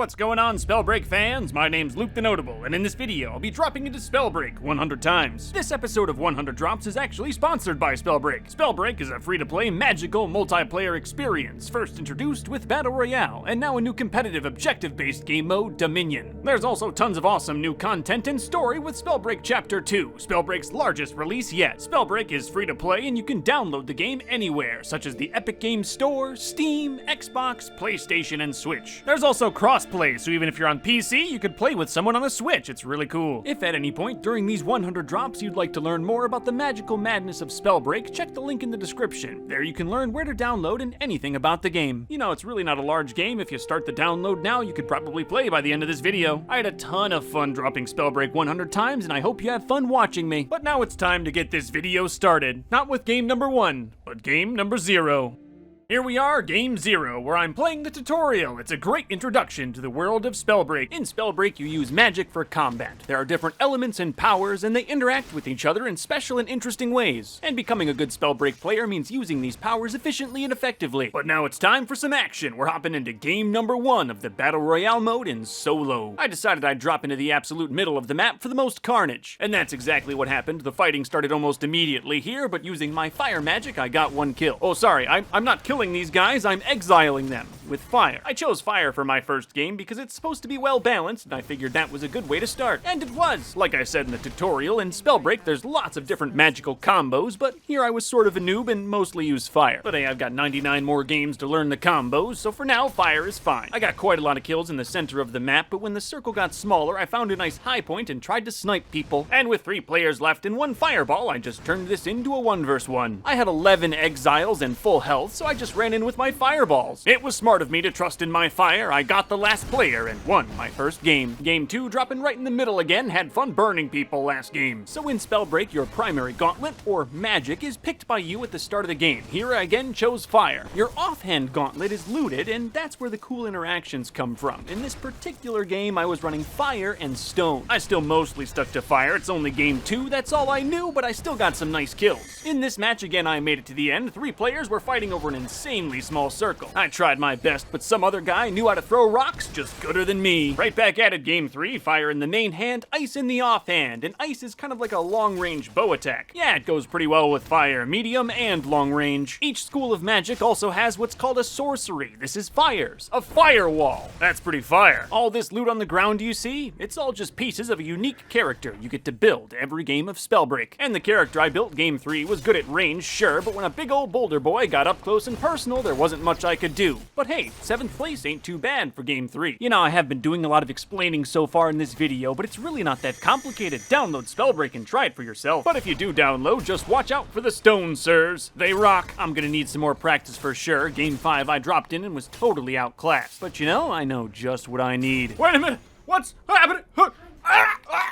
What's going on, Spellbreak fans? My name's TheNotable, and in this video, I'll be dropping into Spellbreak 100 times. This episode of 100 Drops is actually sponsored by Spellbreak. Spellbreak is a free-to-play magical multiplayer experience, first introduced with Battle Royale, and now a new competitive objective-based game mode, Dominion. There's also tons of awesome new content and story with Spellbreak Chapter 2, Spellbreak's largest release yet. Spellbreak is free-to-play, and you can download the game anywhere, such as the Epic Games Store, Steam, Xbox, PlayStation, and Switch. There's also crossplay, so even if you're on PC, you could play with someone on a Switch. It's really cool. If at any point during these 100 drops you'd like to learn more about the magical madness of Spellbreak, check the link in the description. There you can learn where to download and anything about the game. You know, it's really not a large game. If you start the download now, you could probably play by the end of this video. I had a ton of fun dropping Spellbreak 100 times, and I hope you have fun watching me. But now it's time to get this video started. Not with game number 1, but game number 0. Here we are, Game 0, where I'm playing the tutorial. It's a great introduction to the world of Spellbreak. In Spellbreak, you use magic for combat. There are different elements and powers, and they interact with each other in special and interesting ways. And becoming a good Spellbreak player means using these powers efficiently and effectively. But now it's time for some action. We're hopping into game number 1 of the Battle Royale mode in Solo. I decided I'd drop into the absolute middle of the map for the most carnage. And that's exactly what happened. The fighting started almost immediately here, but using my fire magic, I got one kill. Oh, sorry, I'm not killing these guys, I'm exiling them with fire. I chose fire for my first game because it's supposed to be well balanced, and I figured that was a good way to start. And it was! Like I said in the tutorial, in Spellbreak there's lots of different magical combos, but here I was sort of a noob and mostly used fire. But hey, I've got 99 more games to learn the combos, so for now, fire is fine. I got quite a lot of kills in the center of the map, but when the circle got smaller, I found a nice high point and tried to snipe people. And with 3 players left and 1 fireball, I just turned this into a 1 vs 1. I had 11 exiles and full health, so I just ran in with my fireballs. It was smart of me to trust in my fire. I got the last player and won my first game. Game 2 dropping right in the middle again, had fun burning people last game. So in Spellbreak, your primary gauntlet, or magic, is picked by you at the start of the game. Here I again chose fire. Your offhand gauntlet is looted, and that's where the cool interactions come from. In this particular game, I was running fire and stone. I still mostly stuck to fire. It's only game 2, that's all I knew, but I still got some nice kills. In this match again, I made it to the end. 3 players were fighting over an insanely small circle. I tried my best, but some other guy knew how to throw rocks just gooder than me. Right back at it, game 3, fire in the main hand, ice in the offhand, and ice is kind of like a long-range bow attack. Yeah, it goes pretty well with fire, medium and long range. Each school of magic also has what's called a sorcery. This is fires, a firewall. That's pretty fire. All this loot on the ground you see, it's all just pieces of a unique character you get to build every game of Spellbreak. And the character I built game 3 was good at range, sure, but when a big old boulder boy got up close and personal, there wasn't much I could do. But hey, 7th place ain't too bad for game 3. You know, I have been doing a lot of explaining so far in this video, but it's really not that complicated. Download Spellbreak and try it for yourself. But if you do download, just watch out for the stone sirs. They rock. I'm gonna need some more practice for sure. Game 5 I dropped in and was totally outclassed. But you know, I know just what I need. Wait a minute! What's happening?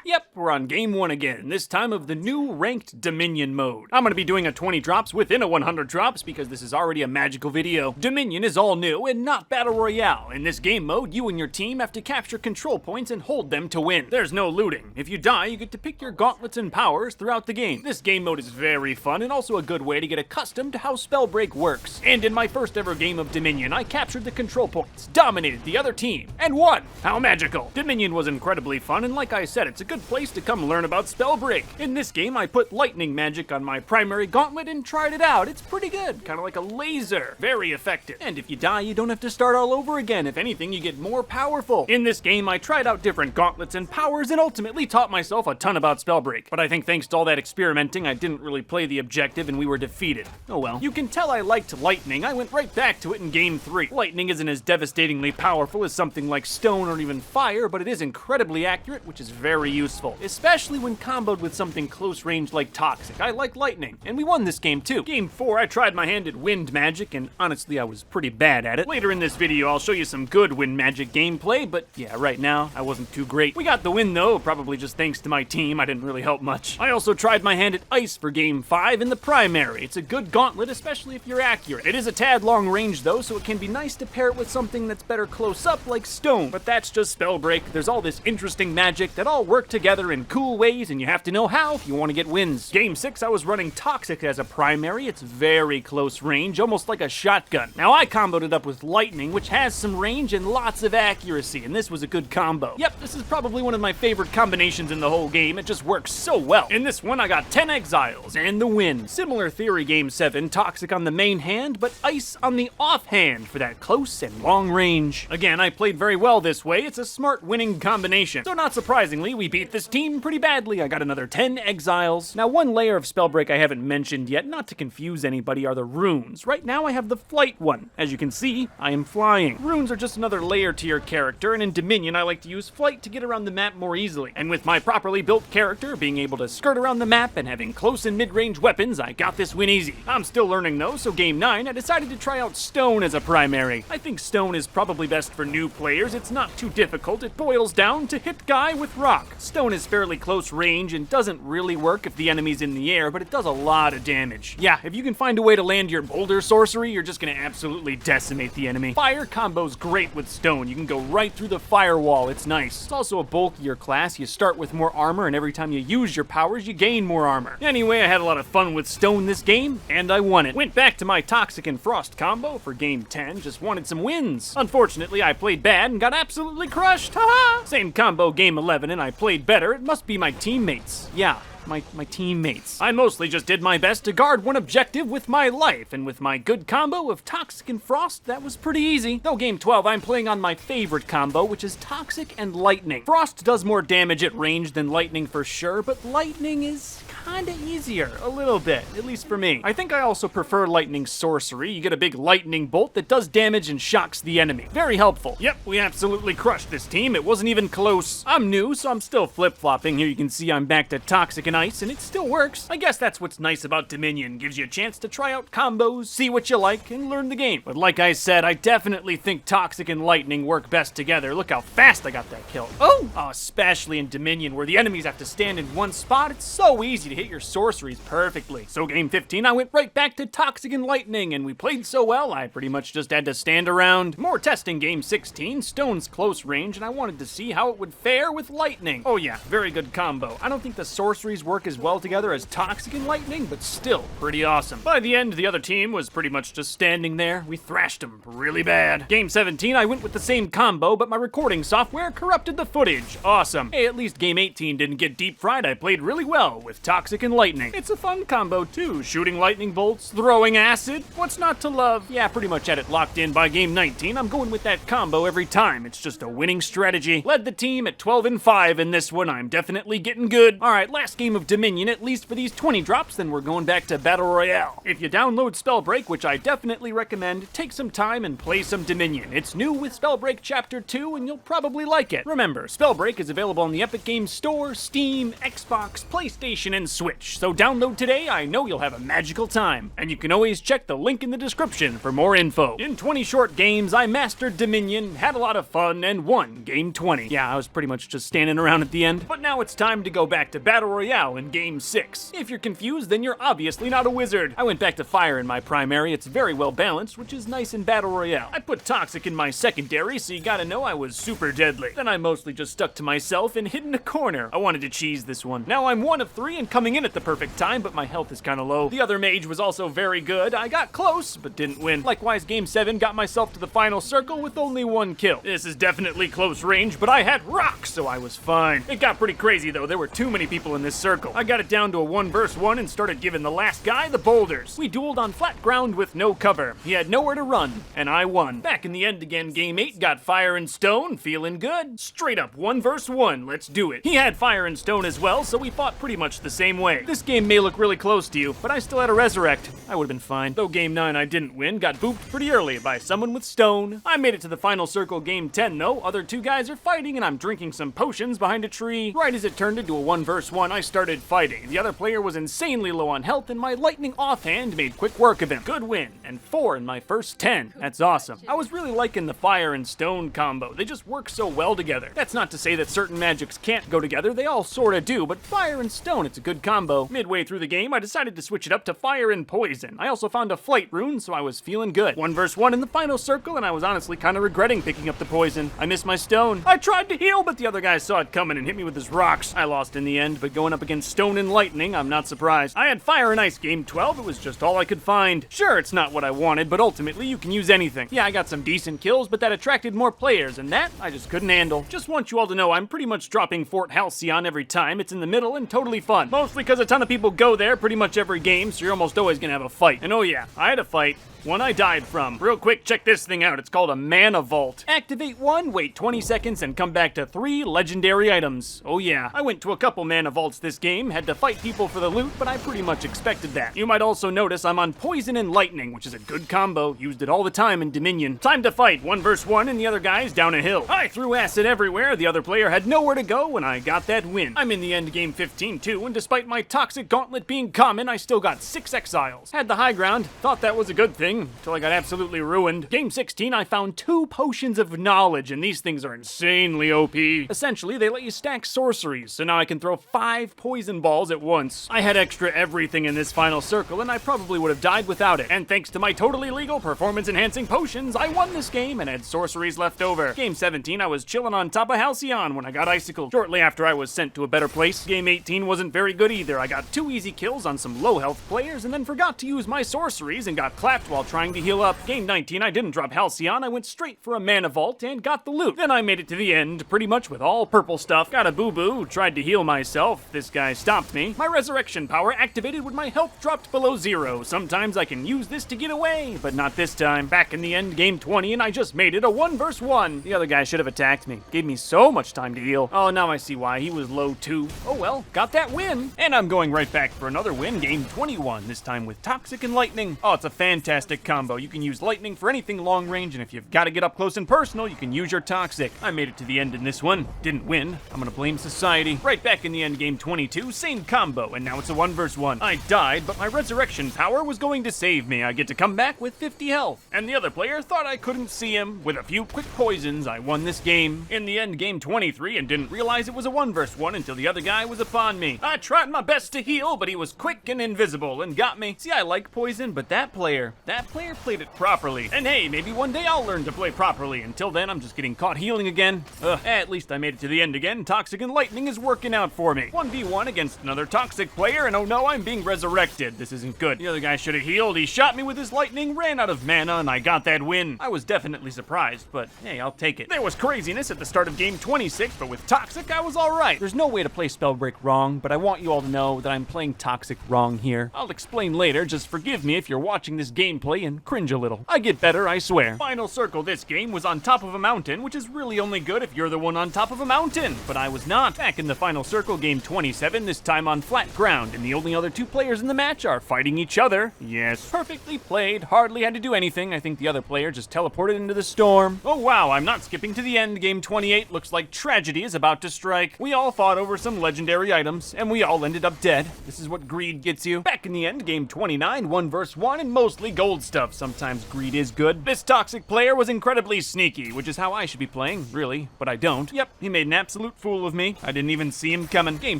Yep, we're on game 1 again, this time of the new ranked Dominion mode. I'm gonna be doing a 20 drops within a 100 drops because this is already a magical video. Dominion is all new and not Battle Royale. In this game mode, you and your team have to capture control points and hold them to win. There's no looting. If you die, you get to pick your gauntlets and powers throughout the game. This game mode is very fun and also a good way to get accustomed to how Spellbreak works. And in my first ever game of Dominion, I captured the control points, dominated the other team, and won! How magical! Dominion was incredibly fun, and like I said, it's a good place to come learn about Spellbreak. In this game, I put lightning magic on my primary gauntlet and tried it out. It's pretty good, kind of like a laser. Very effective. And if you die, you don't have to start all over again. If anything, you get more powerful. In this game, I tried out different gauntlets and powers and ultimately taught myself a ton about Spellbreak. But I think thanks to all that experimenting, I didn't really play the objective and we were defeated. Oh well. You can tell I liked lightning. I went right back to it in game 3. Lightning isn't as devastatingly powerful as something like stone or even fire, but it is incredibly accurate, which is very useful, especially when comboed with something close range like toxic. I like lightning, and we won this game too. Game 4, I tried my hand at wind magic, and honestly I was pretty bad at it. Later in this video I'll show you some good wind magic gameplay, but yeah, right now I wasn't too great. We got the win though, probably just thanks to my team. I didn't really help much. I also tried my hand at ice for game 5 in the primary. It's a good gauntlet, especially if you're accurate. It is a tad long range though, so it can be nice to pair it with something that's better close up like stone. But that's just Spellbreak. There's all this interesting magic that all work together together in cool ways, and you have to know how if you want to get wins. Game 6, I was running Toxic as a primary. It's very close range, almost like a shotgun. Now, I comboed it up with Lightning, which has some range and lots of accuracy, and this was a good combo. Yep, this is probably one of my favorite combinations in the whole game. It just works so well. In this one, I got 10 exiles and the win. Similar theory Game 7, Toxic on the main hand, but Ice on the offhand for that close and long range. Again, I played very well this way. It's a smart winning combination. So not surprisingly, we beat this team pretty badly. I got another 10 exiles. Now, one layer of Spellbreak I haven't mentioned yet, not to confuse anybody, are the runes. Right now, I have the flight one. As you can see, I am flying. Runes are just another layer to your character, and in Dominion, I like to use flight to get around the map more easily. And with my properly built character, being able to skirt around the map and having close and mid-range weapons, I got this win easy. I'm still learning though, so Game 9, I decided to try out Stone as a primary. I think Stone is probably best for new players. It's not too difficult. It boils down to hit guy with rock. Stone is fairly close range and doesn't really work if the enemy's in the air, but it does a lot of damage. Yeah, if you can find a way to land your boulder sorcery, you're just gonna absolutely decimate the enemy. Fire combo's great with Stone. You can go right through the firewall. It's nice. It's also a bulkier class. You start with more armor, and every time you use your powers, you gain more armor. Anyway, I had a lot of fun with Stone this game, and I won it. Went back to my Toxic and Frost combo for Game 10, just wanted some wins. Unfortunately, I played bad and got absolutely crushed. Haha! Same combo Game 11, and I played better. It must be my teammates. Yeah. My teammates. I mostly just did my best to guard one objective with my life, and with my good combo of Toxic and Frost, that was pretty easy. Though Game 12, I'm playing on my favorite combo, which is Toxic and Lightning. Frost does more damage at range than Lightning for sure, but Lightning is kinda easier, a little bit, at least for me. I think I also prefer Lightning Sorcery. You get a big lightning bolt that does damage and shocks the enemy. Very helpful. Yep, we absolutely crushed this team. It wasn't even close. I'm new, so I'm still flip-flopping. Here you can see I'm back to Toxic and Ice, and it still works. I guess that's what's nice about Dominion. Gives you a chance to try out combos, see what you like, and learn the game. But like I said, I definitely think Toxic and Lightning work best together. Look how fast I got that kill. Oh, especially in Dominion, where the enemies have to stand in one spot. It's so easy to hit your sorceries perfectly. So Game 15, I went right back to Toxic and Lightning, and we played so well, I pretty much just had to stand around. More testing Game 16, Stone's close range, and I wanted to see how it would fare with Lightning. Oh yeah, very good combo. I don't think the sorceries work as well together as Toxic and Lightning, but still pretty awesome. By the end, the other team was pretty much just standing there. We thrashed them really bad. Game 17, I went with the same combo, but my recording software corrupted the footage. Awesome. Hey, at least Game 18 didn't get deep fried. I played really well with Toxic and Lightning. It's a fun combo too, shooting lightning bolts, throwing acid. What's not to love? Yeah, pretty much had it locked in by Game 19. I'm going with that combo every time. It's just a winning strategy. Led the team at 12-5 in this one. I'm definitely getting good. All right, last game of Dominion, at least for these 20 drops, then we're going back to Battle Royale. If you download Spellbreak, which I definitely recommend, take some time and play some Dominion. It's new with Spellbreak Chapter 2, and you'll probably like it. Remember, Spellbreak is available on the Epic Games Store, Steam, Xbox, PlayStation, and Switch. So download today. I know you'll have a magical time. And you can always check the link in the description for more info. In 20 short games, I mastered Dominion, had a lot of fun, and won Game 20. Yeah, I was pretty much just standing around at the end. But now it's time to go back to Battle Royale in Game 6. If you're confused, then you're obviously not a wizard. I went back to Fire in my primary. It's very well balanced, which is nice in Battle Royale. I put Toxic in my secondary, so you gotta know I was super deadly. Then I mostly just stuck to myself and hid in a corner. I wanted to cheese this one. Now I'm 1 of 3 and coming in at the perfect time, but my health is kinda low. The other mage was also very good. I got close, but didn't win. Likewise, Game 7 got myself to the final circle with only 1 kill. This is definitely close range, but I had rock, so I was fine. It got pretty crazy though. There were too many people in this circle. I got it down to a 1v1 and started giving the last guy the boulders. We dueled on flat ground with no cover. He had nowhere to run, and I won. Back in the end again, Game 8 got Fire and Stone, feeling good. Straight up 1v1, let's do it. He had Fire and Stone as well, so we fought pretty much the same way. This game may look really close to you, but I still had a resurrect. I would've been fine. Though Game 9 I didn't win, got booped pretty early by someone with Stone. I made it to the final circle Game 10 though. Other 2 guys are fighting and I'm drinking some potions behind a tree. Right as it turned into a 1v1, I started fighting. The other player was insanely low on health and my lightning offhand made quick work of him. Good win, and 4 in my first 10. That's awesome. I was really liking the Fire and Stone combo. They just work so well together. That's not to say that certain magics can't go together. They all sorta do, but Fire and Stone, it's a good good combo. Midway through the game, I decided to switch it up to fire and poison. I also found a flight rune, so I was feeling good. 1 versus 1 in the final circle, and I was honestly kind of regretting picking up the poison. I missed my stone. I tried to heal, but the other guy saw it coming and hit me with his rocks. I lost in the end, but going up against stone and lightning, I'm not surprised. I had fire and ice game 12, it was just all I could find. Sure, it's not what I wanted, but ultimately you can use anything. Yeah, I got some decent kills, but that attracted more players, and that I just couldn't handle. Just want you all to know I'm pretty much dropping Fort Halcyon every time. It's in the middle and totally fun. Mostly because a ton of people go there pretty much every game, so you're almost always gonna have a fight. And oh yeah, I had a fight. One I died from. Real quick, check this thing out. It's called a mana vault. Activate 1, wait 20 seconds, and come back to 3 legendary items. Oh yeah, I went to a couple mana vaults this game, had to fight people for the loot, but I pretty much expected that. You might also notice I'm on poison and lightning, which is a good combo. Used it all the time in Dominion. Time to fight, 1 versus 1, and the other guy's down a hill. I threw acid everywhere, the other player had nowhere to go, and I got that win. I'm in the end game 15 too, and despite my toxic gauntlet being common, I still got 6 exiles. Had the high ground, thought that was a good thing, until I got absolutely ruined. Game 16, I found 2 potions of knowledge, and these things are insanely OP. Essentially, they let you stack sorceries, so now I can throw 5 poison balls at once. I had extra everything in this final circle, and I probably would have died without it. And thanks to my totally legal performance-enhancing potions, I won this game and had sorceries left over. Game 17, I was chilling on top of Halcyon when I got icicled. Shortly after, I was sent to a better place. Game 18 wasn't very good either. I got 2 easy kills on some low-health players, and then forgot to use my sorceries and got clapped while trying to heal up. Game 19, I didn't drop Halcyon, I went straight for a mana vault and got the loot. Then I made it to the end, pretty much with all purple stuff. Got a boo-boo, tried to heal myself. This guy stopped me. My resurrection power activated when my health dropped below 0. Sometimes I can use this to get away, but not this time. Back in the end, game 20, and I just made it a 1 versus 1. The other guy should have attacked me. Gave me so much time to heal. Oh, now I see why. He was low too. Oh well, got that win. And I'm going right back for another win, game 21, this time with Toxic and Lightning. Oh, it's a fantastic combo. You can use Lightning for anything long range, and if you've got to get up close and personal, you can use your Toxic. I made it to the end in this one. Didn't win. I'm gonna blame society. Right back in the end, game 22, same combo, and now it's a 1 versus 1. I died, but my resurrection power was going to save me. I get to come back with 50 health. And the other player thought I couldn't see him. With a few quick poisons, I won this game. In the end, game 23, and didn't realize it was a 1 versus 1 until the other guy was upon me. I tried my best to heal, but he was quick and invisible and got me. See, I like poison, but that player played it properly. And hey, maybe one day I'll learn to play properly. Until then, I'm just getting caught healing again. At least I made it to the end again. Toxic and Lightning is working out for me. 1v1 against another toxic player, and oh no, I'm being resurrected. This isn't good. The other guy should have healed. He shot me with his lightning, ran out of mana, and I got that win. I was definitely surprised, but hey, I'll take it. There was craziness at the start of game 26, but with Toxic, I was alright. There's no way to play Spellbreak wrong, but I want you all to know that I'm playing Toxic wrong here. I'll explain later, just forgive me if you're watching this gameplay and cringe a little. I get better, I swear. Final circle this game was on top of a mountain, which is really only good if you're the one on top of a mountain, but I was not. Back in the final circle, game 27, this time on flat ground, and the only other 2 players in the match are fighting each other. Yes, perfectly played, hardly had to do anything. I think the other player just teleported into the storm. Oh wow, I'm not skipping to the end. Game 28 looks like tragedy is about to strike. We all fought over some legendary items, and we all ended up dead. This is what greed gets you. Back in the end, game 29, 1 versus 1, and mostly gold stuff. Sometimes greed is good. This toxic player was incredibly sneaky, which is how I should be playing, really, but I don't. Yep, he made an absolute fool of me. I didn't even see him coming. Game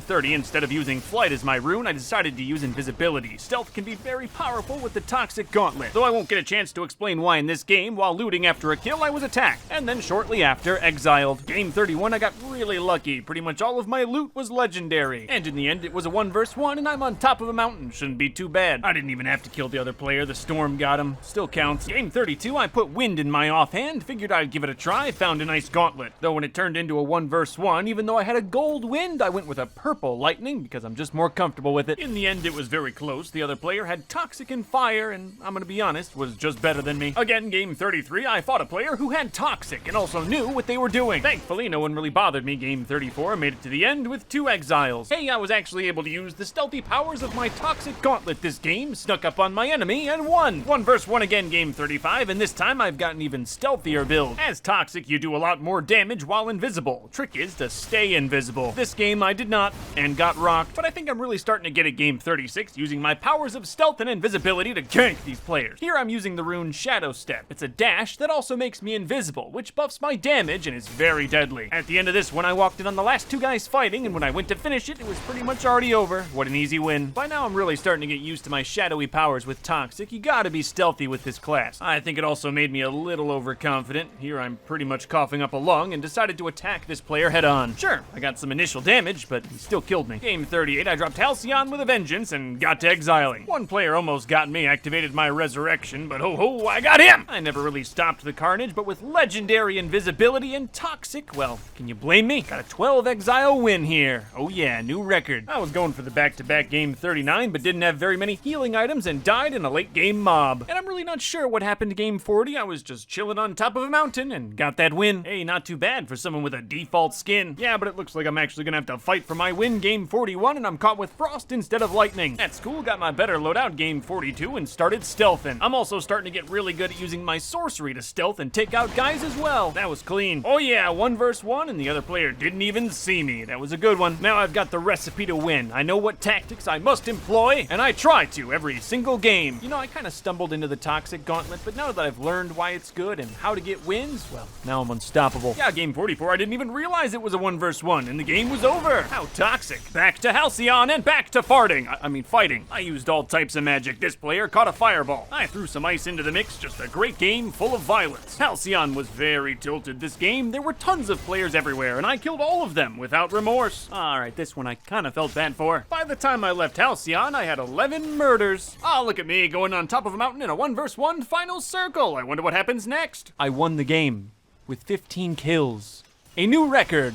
30, instead of using flight as my rune, I decided to use invisibility. Stealth can be very powerful with the toxic gauntlet, though I won't get a chance to explain why in this game. While looting after a kill, I was attacked, and then shortly after, exiled. Game 31, I got really lucky. Pretty much all of my loot was legendary, and in the end, it was a 1 versus 1, and I'm on top of a mountain. Shouldn't be too bad. I didn't even have to kill the other player. The storm got him. Still counts. Game 32, I put wind in my offhand, figured I'd give it a try, found a nice gauntlet. Though when it turned into a 1 versus 1, even though I had a gold wind, I went with a purple lightning because I'm just more comfortable with it. In the end, it was very close. The other player had toxic and fire, and I'm gonna be honest, was just better than me. Again, game 33, I fought a player who had toxic and also knew what they were doing. Thankfully, no one really bothered me. Game 34, made it to the end with 2 exiles. Hey, I was actually able to use the stealthy powers of my toxic gauntlet this game, snuck up on my enemy, and won. 1 1 vs 1 again, game 35, and this time I've got an even stealthier build. As Toxic, you do a lot more damage while invisible. Trick is to stay invisible. This game I did not, and got rocked, but I think I'm really starting to get at game 36, using my powers of stealth and invisibility to gank these players. Here I'm using the rune Shadow Step. It's a dash that also makes me invisible, which buffs my damage and is very deadly. At the end of this one, I walked in on the last 2 guys fighting, and when I went to finish it, it was pretty much already over. What an easy win. By now I'm really starting to get used to my shadowy powers with Toxic. You gotta be stealthy with this class. I think it also made me a little overconfident. Here I'm pretty much coughing up a lung and decided to attack this player head on. Sure, I got some initial damage, but he still killed me. Game 38, I dropped Halcyon with a vengeance and got to exiling. One player almost got me, activated my resurrection, but ho, I got him! I never really stopped the carnage, but with legendary invisibility and Toxic, well, can you blame me? Got a 12 exile win here. Oh yeah, new record. I was going for the back-to-back game 39, but didn't have very many healing items and died in a late game mob. And I'm really not sure what happened to game 40. I was just chilling on top of a mountain and got that win. Hey, not too bad for someone with a default skin. Yeah, but it looks like I'm actually gonna have to fight for my win game 41, and I'm caught with frost instead of lightning. That's cool, got my better loadout game 42 and started stealthing. I'm also starting to get really good at using my sorcery to stealth and take out guys as well. That was clean. Oh yeah, 1 vs 1, and the other player didn't even see me. That was a good one. Now I've got the recipe to win. I know what tactics I must employ, and I try to every single game. You know, I kind of stumbled into the Toxic Gauntlet, but now that I've learned why it's good and how to get wins, well, now I'm unstoppable. Yeah, game 44, I didn't even realize it was a 1 vs 1, and the game was over. How toxic. Back to Halcyon and back to farting. I mean, fighting. I used all types of magic. This player caught a fireball. I threw some ice into the mix. Just a great game full of violence. Halcyon was very tilted this game. There were tons of players everywhere, and I killed all of them without remorse. Alright, this one I kind of felt bad for. By the time I left Halcyon, I had 11 murders. Oh, look at me going on top of a mountain in a 1 vs 1 final circle. I wonder what happens next. I won the game with 15 kills. A new record.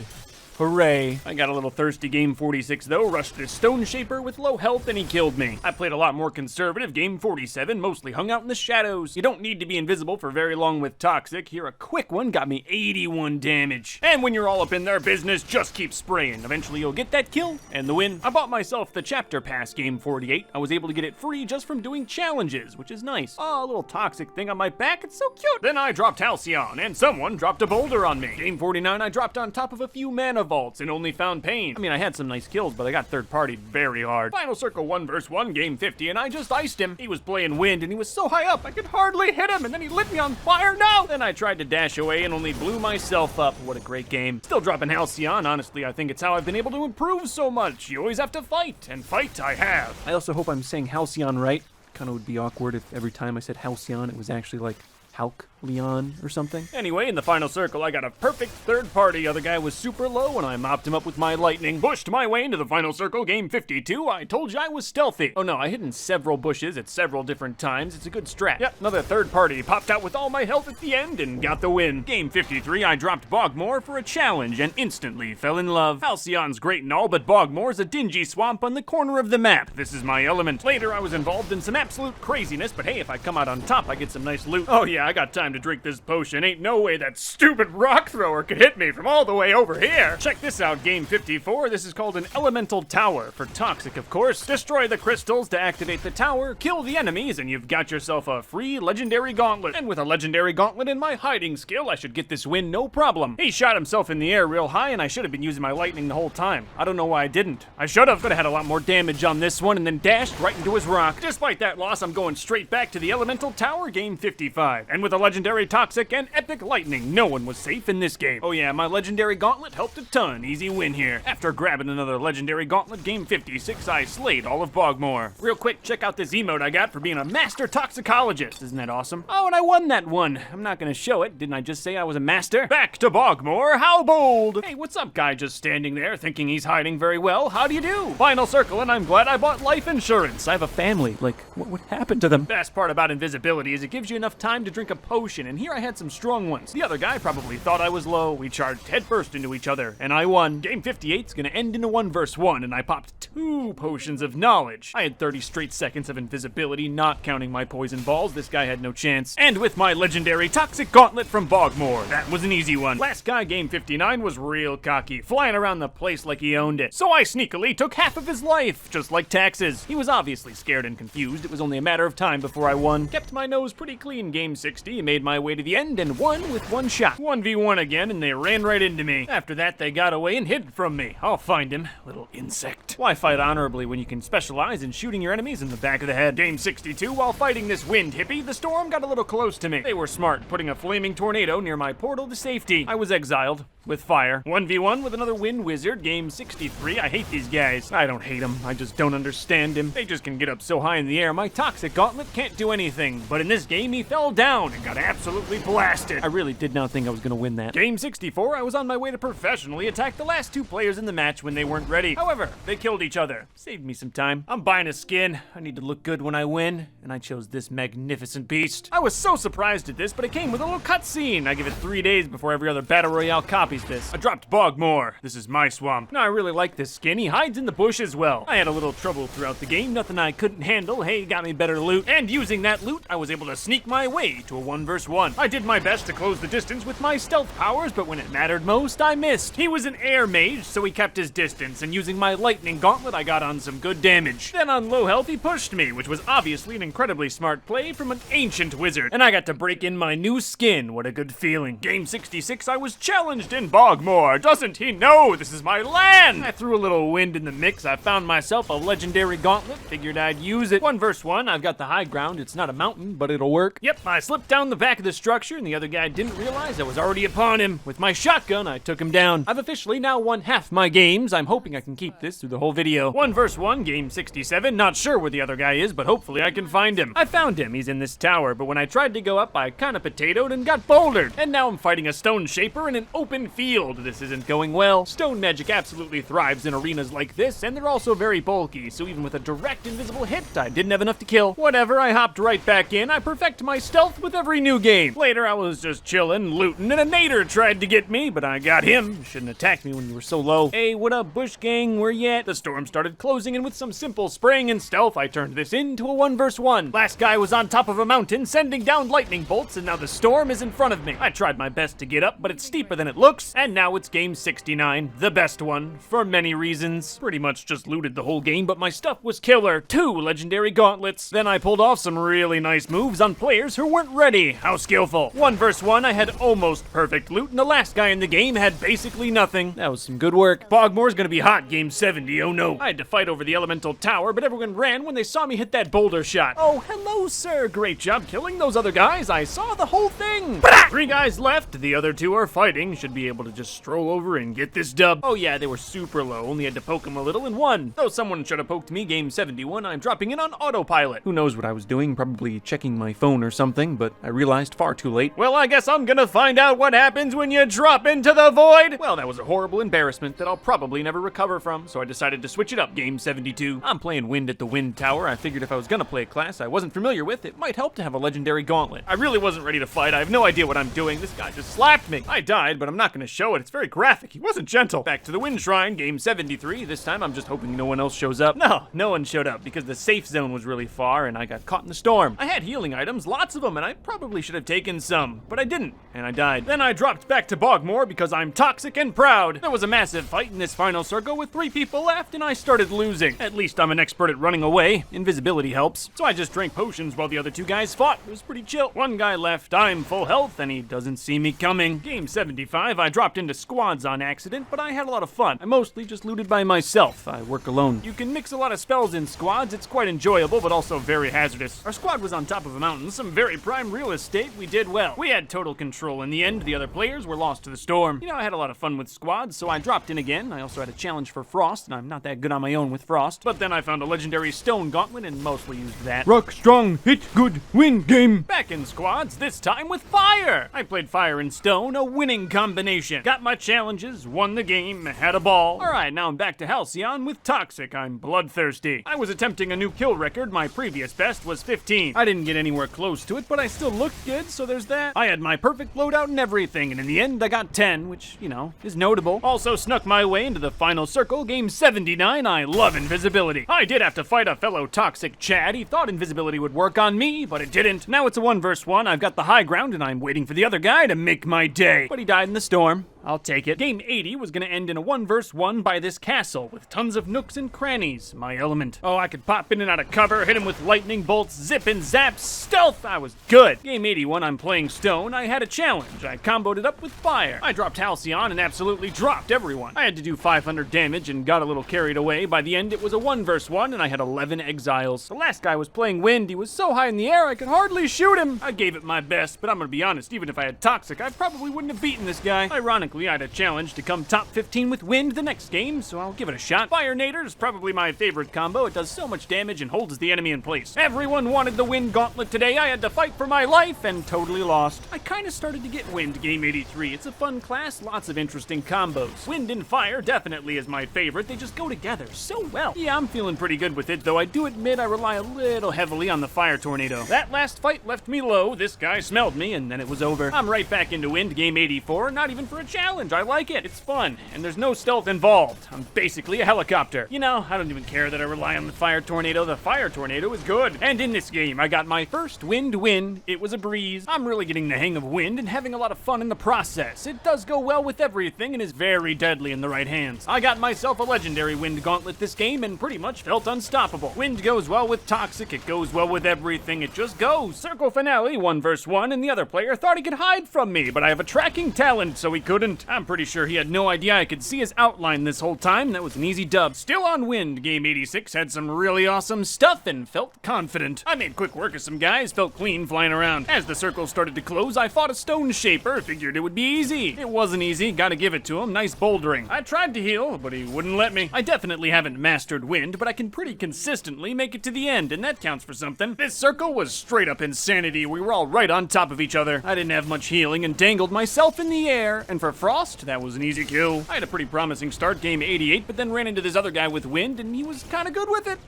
Hooray. I got a little thirsty game 46 though, rushed this Stone Shaper with low health and he killed me. I played a lot more conservative game 47, mostly hung out in the shadows. You don't need to be invisible for very long with Toxic. Here a quick one got me 81 damage. And when you're all up in their business, just keep spraying. Eventually you'll get that kill and the win. I bought myself the Chapter Pass game 48. I was able to get it free just from doing challenges, which is nice. Oh, a little Toxic thing on my back, it's so cute. Then I dropped Halcyon and someone dropped a boulder on me. Game 49, I dropped on top of a few mana vaults and only found pain. I mean, I had some nice kills, but I got third party very hard. Final circle 1 vs 1, game 50, and I just iced him. He was playing wind, and he was so high up, I could hardly hit him, and then he lit me on fire. No! Then I tried to dash away and only blew myself up. What a great game. Still dropping Halcyon. Honestly, I think it's how I've been able to improve so much. You always have to fight, and fight I have. I also hope I'm saying Halcyon right. Kind of would be awkward if every time I said Halcyon, it was actually like Halk Leon or something. Anyway, in the final circle, I got a perfect third party. Other guy was super low, and I mopped him up with my lightning. Pushed my way into the final circle, game 52. I told you I was stealthy. Oh no, I hid in several bushes at several different times. It's a good strat. Yep, another third party. Popped out with all my health at the end and got the win. Game 53, I dropped Bogmore for a challenge and instantly fell in love. Halcyon's great and all, but Bogmore's a dingy swamp on the corner of the map. This is my element. Later, I was involved in some absolute craziness, but hey, if I come out on top, I get some nice loot. Oh yeah, I got time to drink this potion. Ain't no way that stupid rock thrower could hit me from all the way over here. Check this out, game 54. This is called an elemental tower, for Toxic, of course. Destroy the crystals to activate the tower, kill the enemies, and you've got yourself a free legendary gauntlet. And with a legendary gauntlet and my hiding skill, I should get this win no problem. He shot himself in the air real high, and I should have been using my lightning the whole time. I don't know why I didn't. I should have. Could have had a lot more damage on this one and then dashed right into his rock. Despite that loss, I'm going straight back to the elemental tower, game 55. And with a legendary Toxic and epic lightning, no one was safe in this game. Oh yeah, my legendary gauntlet helped a ton. Easy win here. After grabbing another legendary gauntlet, game 56, I slayed all of Bogmore. Real quick, check out this emote I got for being a master toxicologist. Isn't that awesome? Oh, and I won that one. I'm not gonna show it. Didn't I just say I was a master? Back to Bogmore, how bold! Hey, what's up, guy just standing there thinking he's hiding very well? How do you do? Final circle, and I'm glad I bought life insurance. I have a family. Like, what happened to them? Best part about invisibility is it gives you enough time to drink a potion potion, and here I had some strong ones. The other guy probably thought I was low. We charged headfirst into each other, and I won. Game 58's gonna end in a 1v1, and I popped 2 potions of knowledge. I had 30 straight seconds of invisibility, not counting my poison balls. This guy had no chance. And with my legendary toxic gauntlet from Bogmore, that was an easy one. Last guy, game 59, was real cocky, flying around the place like he owned it. So I sneakily took half of his life, just like taxes. He was obviously scared and confused. It was only a matter of time before I won. Kept my nose pretty clean game 60, made my way to the end, and won with 1 shot. 1v1 again, and they ran right into me. After that, they got away and hid from me. I'll find him, little insect. Why fight honorably when you can specialize in shooting your enemies in the back of the head? Game 62, while fighting this wind hippie, the storm got a little close to me. They were smart, putting a flaming tornado near my portal to safety. I was exiled with fire. 1v1 with another wind wizard. Game 63, I hate these guys. I don't hate them, I just don't understand him. They just can get up so high in the air, my toxic gauntlet can't do anything. But in this game, he fell down and got absolutely blasted. I really did not think I was gonna win that. Game 64, I was on my way to professionally attack the last 2 players in the match when they weren't ready. However, they killed each other. Saved me some time. I'm buying a skin. I need to look good when I win, and I chose this magnificent beast. I was so surprised at this, but it came with a little cutscene. I give it 3 days before every other Battle Royale copies this. I dropped Bogmore. This is my swamp. Now, I really like this skin. He hides in the bush as well. I had a little trouble throughout the game, nothing I couldn't handle. Hey, got me better loot. And using that loot, I was able to sneak my way to a 1v1. I did my best to close the distance with my stealth powers, but when it mattered most, I missed. He was an air mage, so he kept his distance, and using my lightning gauntlet, I got on some good damage. Then on low health, he pushed me, which was obviously an incredibly smart play from an ancient wizard. And I got to break in my new skin. What a good feeling. Game 66, I was challenged in Bogmore. Doesn't he know this is my land? I threw a little wind in the mix. I found myself a legendary gauntlet. Figured I'd use it. 1v1, I've got the high ground. It's not a mountain, but it'll work. Yep, I slipped down the back of the structure, and the other guy didn't realize I was already upon him. With my shotgun, I took him down. I've officially now won half my games. I'm hoping I can keep this through the whole video. 1v1, game 67. Not sure where the other guy is, but hopefully I can find him. I found him. He's in this tower, but when I tried to go up, I kinda potatoed and got bouldered. And now I'm fighting a stone shaper in an open field. This isn't going well. Stone magic absolutely thrives in arenas like this, and they're also very bulky, so even with a direct invisible hit, I didn't have enough to kill. Whatever, I hopped right back in. I perfect my stealth with every new game. Later, I was just chilling, looting, and a Maeder tried to get me, but I got him. You shouldn't attack me when you were so low. Hey, what up, bush gang? Where you at? The storm started closing, and with some simple spraying and stealth, I turned this into a 1v1. Last guy was on top of a mountain, sending down lightning bolts, and now the storm is in front of me. I tried my best to get up, but it's steeper than it looks, and now it's game 69, the best one, for many reasons. Pretty much just looted the whole game, but my stuff was killer. 2 legendary gauntlets. Then I pulled off some really nice moves on players who weren't ready. How skillful. 1v1, I had almost perfect loot, and the last guy in the game had basically nothing. That was some good work. Bogmore's gonna be hot game 70, oh no. I had to fight over the elemental tower, but everyone ran when they saw me hit that boulder shot. Oh, hello, sir. Great job killing those other guys. I saw the whole thing. 3 guys left. The other 2 are fighting. Should be able to just stroll over and get this dub. Oh yeah, they were super low. Only had to poke them a little and won. Though someone should have poked me game 71, I'm dropping in on autopilot. Who knows what I was doing? Probably checking my phone or something, but I realized far too late. Well, I guess I'm gonna find out what happens when you drop into the void. Well, that was a horrible embarrassment that I'll probably never recover from, so I decided to switch it up game 72. I'm playing wind at the wind tower. I figured if I was gonna play a class I wasn't familiar with, it might help to have a legendary gauntlet. I really wasn't ready to fight. I have no idea what I'm doing. This guy just slapped me. I died, but I'm not gonna show it. It's very graphic. He wasn't gentle. Back to the wind shrine, game 73. This time I'm just hoping no one else shows up. No one showed up because the safe zone was really far and I got caught in the storm. I had healing items, lots of them, and I probably should have taken some, but I didn't, and I died. Then I dropped back to Bogmore because I'm toxic and proud. There was a massive fight in this final circle with 3 people left, and I started losing. At least I'm an expert at running away. Invisibility helps. So I just drank potions while the other 2 guys fought. It was pretty chill. 1 guy left. I'm full health, and he doesn't see me coming. Game 75, I dropped into squads on accident, but I had a lot of fun. I mostly just looted by myself. I work alone. You can mix a lot of spells in squads. It's quite enjoyable, but also very hazardous. Our squad was on top of a mountain, some very prime real estate. We did well. We had total control in the end. The other players were lost to the storm. You know, I had a lot of fun with squads, so I dropped in again. I also had a challenge for Frost, and I'm not that good on my own with Frost. But then I found a legendary stone gauntlet and mostly used that. Rock strong, hit good, win game. Back in squads, this time with fire. I played fire and stone, a winning combination. determination. Got my challenges, won the game, had a ball. Alright, now I'm back to Halcyon with Toxic. I'm bloodthirsty. I was attempting a new kill record. My previous best was 15. I didn't get anywhere close to it, but I still looked good, so there's that. I had my perfect loadout and everything, and in the end I got 10, which, you know, is notable. Also snuck my way into the final circle, game 79. I love invisibility. I did have to fight a fellow Toxic Chad. He thought invisibility would work on me, but it didn't. Now it's a 1 versus 1. I've got the high ground, and I'm waiting for the other guy to make my day. But he died in the storm. I'll take it. Game 80 was gonna end in a 1 versus 1 by this castle with tons of nooks and crannies. My element. Oh, I could pop in and out of cover, hit him with lightning bolts, zip and zap, stealth. I was good. Game 81, I'm playing Stone. I had a challenge. I comboed it up with fire. I dropped Halcyon and absolutely dropped everyone. I had to do 500 damage and got a little carried away. By the end, it was a 1 versus 1 and I had 11 exiles. The last guy was playing Wind. He was so high in the air I could hardly shoot him. I gave it my best, but I'm gonna be honest, even if I had Toxic, I probably wouldn't have beaten this guy. Ironically, I had a challenge to come top 15 with Wind the next game, so I'll give it a shot. Fire Nader is probably my favorite combo. It does so much damage and holds the enemy in place. Everyone wanted the Wind gauntlet today. I had to fight for my life and totally lost. I kind of started to get Wind game 83. It's a fun class, lots of interesting combos. Wind and Fire definitely is my favorite. They just go together so well. Yeah, I'm feeling pretty good with it, though I do admit I rely a little heavily on the Fire Tornado. That last fight left me low. This guy smelled me and then it was over. I'm right back into Wind game 84, not even for a challenge. I like it. It's fun, and there's no stealth involved. I'm basically a helicopter. You know, I don't even care that I rely on the Fire Tornado. The Fire Tornado is good. And in this game, I got my first Wind win. It was a breeze. I'm really getting the hang of Wind and having a lot of fun in the process. It does go well with everything and is very deadly in the right hands. I got myself a legendary Wind gauntlet this game and pretty much felt unstoppable. Wind goes well with Toxic. It goes well with everything. It just goes. Circle finale, 1 versus 1, and the other player thought he could hide from me, but I have a tracking talent, so he couldn't. I'm pretty sure he had no idea I could see his outline this whole time. That was an easy dub. Still on Wind, game 86 had some really awesome stuff and felt confident. I made quick work of some guys, felt clean flying around. As the circle started to close, I fought a Stone Shaper, figured it would be easy. It wasn't easy, gotta give it to him, nice bouldering. I tried to heal, but he wouldn't let me. I definitely haven't mastered Wind, but I can pretty consistently make it to the end, and that counts for something. This circle was straight up insanity. We were all right on top of each other. I didn't have much healing and dangled myself in the air, and for Frost, that was an easy kill. I had a pretty promising start, game 88, but then ran into this other guy with Wind, and he was kinda good with it.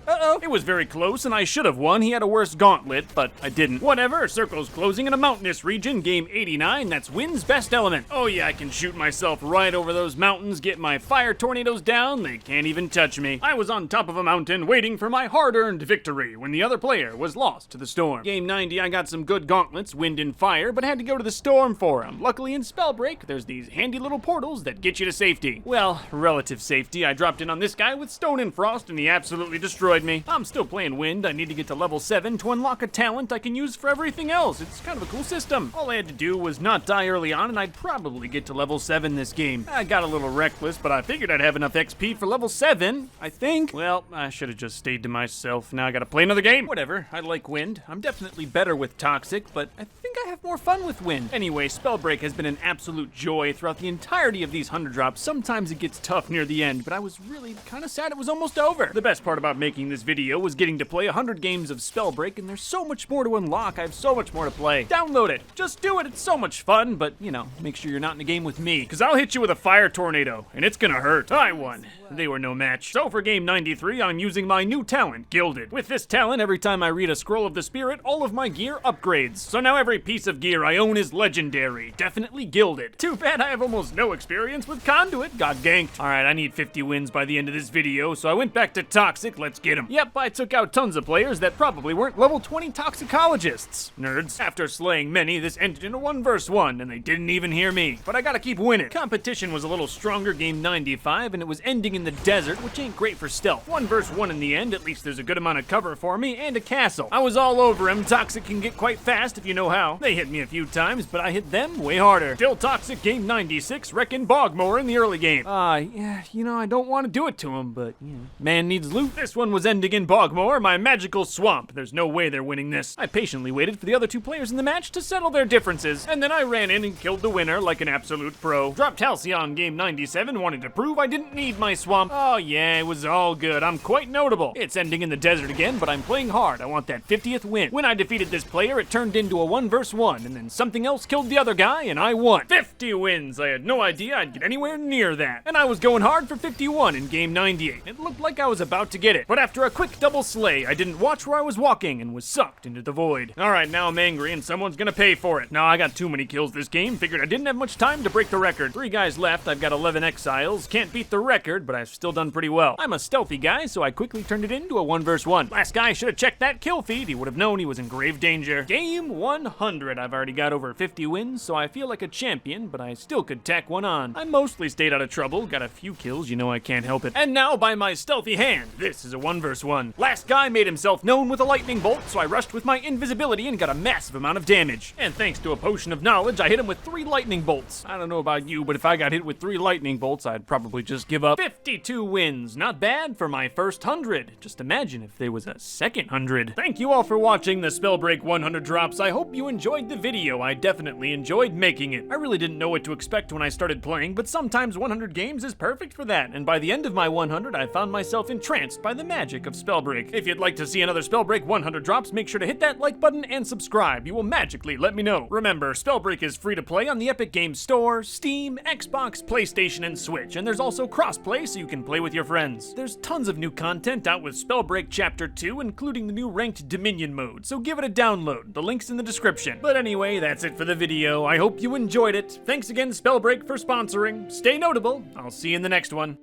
It was very close, and I should have won. He had a worse gauntlet, but I didn't. Whatever, circle's closing in a mountainous region, game 89, that's Wind's best element. Oh yeah, I can shoot myself right over those mountains, get my fire tornadoes down, they can't even touch me. I was on top of a mountain waiting for my hard-earned victory when the other player was lost to the storm. Game 90, I got some good gauntlets, Wind and Fire, but had to go to the storm for them. Luckily in Spellbreak, there's these handy little portals that get you to safety. Well, relative safety. I dropped in on this guy with Stone and Frost and he absolutely destroyed me. I'm still playing Wind. I need to get to level 7 to unlock a talent I can use for everything else. It's kind of a cool system. All I had to do was not die early on and I'd probably get to level 7 this game. I got a little reckless, but I figured I'd have enough XP for level 7, I think. Well, I should have just stayed to myself. Now I gotta play another game. Whatever, I like Wind. I'm definitely better with Toxic, but I think I have more fun with Wind. Anyway, Spellbreak has been an absolute joy throughout the entirety of these 100 drops. Sometimes it gets tough near the end, but I was really kind of sad it was almost over. The best part about making this video was getting to play 100 games of Spellbreak, and there's so much more to unlock. I have so much more to play. Download it. Just do it. It's so much fun, but, you know, make sure you're not in a game with me, because I'll hit you with a fire tornado, and it's gonna hurt. I won. They were no match. So for game 93, I'm using my new talent, Gilded. With this talent, every time I read a scroll of the spirit, all of my gear upgrades. So now every piece of gear I own is legendary. Definitely Gilded. Too bad I have almost no experience with Conduit. Got ganked. Alright, I need 50 wins by the end of this video, so I went back to Toxic. Let's get him. Yep, I took out tons of players that probably weren't level 20 toxicologists. Nerds. After slaying many, this ended in a 1 versus 1, and they didn't even hear me. But I gotta keep winning. Competition was a little stronger game 95, and it was ending in the desert, which ain't great for stealth. 1 versus 1 in the end. At least there's a good amount of cover for me, and a castle. I was all over him. Toxic can get quite fast if you know how. They hit me a few times, but I hit them way harder. Still Toxic game 96, wrecking Bogmore in the early game. Yeah, you know, I don't want to do it to him, but, you know, man needs loot. This one was ending in Bogmore, my magical swamp. There's no way they're winning this. I patiently waited for the other two players in the match to settle their differences, and then I ran in and killed the winner like an absolute pro. Dropped Halcyon game 97, wanted to prove I didn't need my swamp swamp. Oh yeah, it was all good. I'm quite notable. It's ending in the desert again, but I'm playing hard. I want that 50th win. When I defeated this player, it turned into a 1 vs 1, and then something else killed the other guy, and I won. 50 wins! I had no idea I'd get anywhere near that. And I was going hard for 51 in game 98. It looked like I was about to get it. But after a quick double slay, I didn't watch where I was walking and was sucked into the void. Alright, now I'm angry and someone's gonna pay for it. Now I got too many kills this game, figured I didn't have much time to break the record. 3 guys left, I've got 11 exiles. Can't beat the record, but I've still done pretty well. I'm a stealthy guy, so I quickly turned it into a 1 vs 1. Last guy should have checked that kill feed. He would have known he was in grave danger. Game 100. I've already got over 50 wins, so I feel like a champion, but I still could tack one on. I mostly stayed out of trouble, got a few kills, you know I can't help it. And now, by my stealthy hand, this is a 1 vs 1. Last guy made himself known with a lightning bolt, so I rushed with my invisibility and got a massive amount of damage. And thanks to a potion of knowledge, I hit him with 3 lightning bolts. I don't know about you, but if I got hit with 3 lightning bolts, I'd probably just give up. 52 wins. Not bad for my first 100. Just imagine if there was a second 100. Thank you all for watching the Spellbreak 100 drops. I hope you enjoyed the video. I definitely enjoyed making it. I really didn't know what to expect when I started playing, but sometimes 100 games is perfect for that. And by the end of my 100, I found myself entranced by the magic of Spellbreak. If you'd like to see another Spellbreak 100 drops, make sure to hit that like button and subscribe. You will magically let me know. Remember, Spellbreak is free to play on the Epic Games Store, Steam, Xbox, PlayStation, and Switch, and there's also crossplay so you can play with your friends. There's tons of new content out with Spellbreak Chapter 2, including the new Ranked Dominion mode, so give it a download. The link's in the description. But anyway, that's it for the video. I hope you enjoyed it. Thanks again, Spellbreak, for sponsoring. Stay notable. I'll see you in the next one.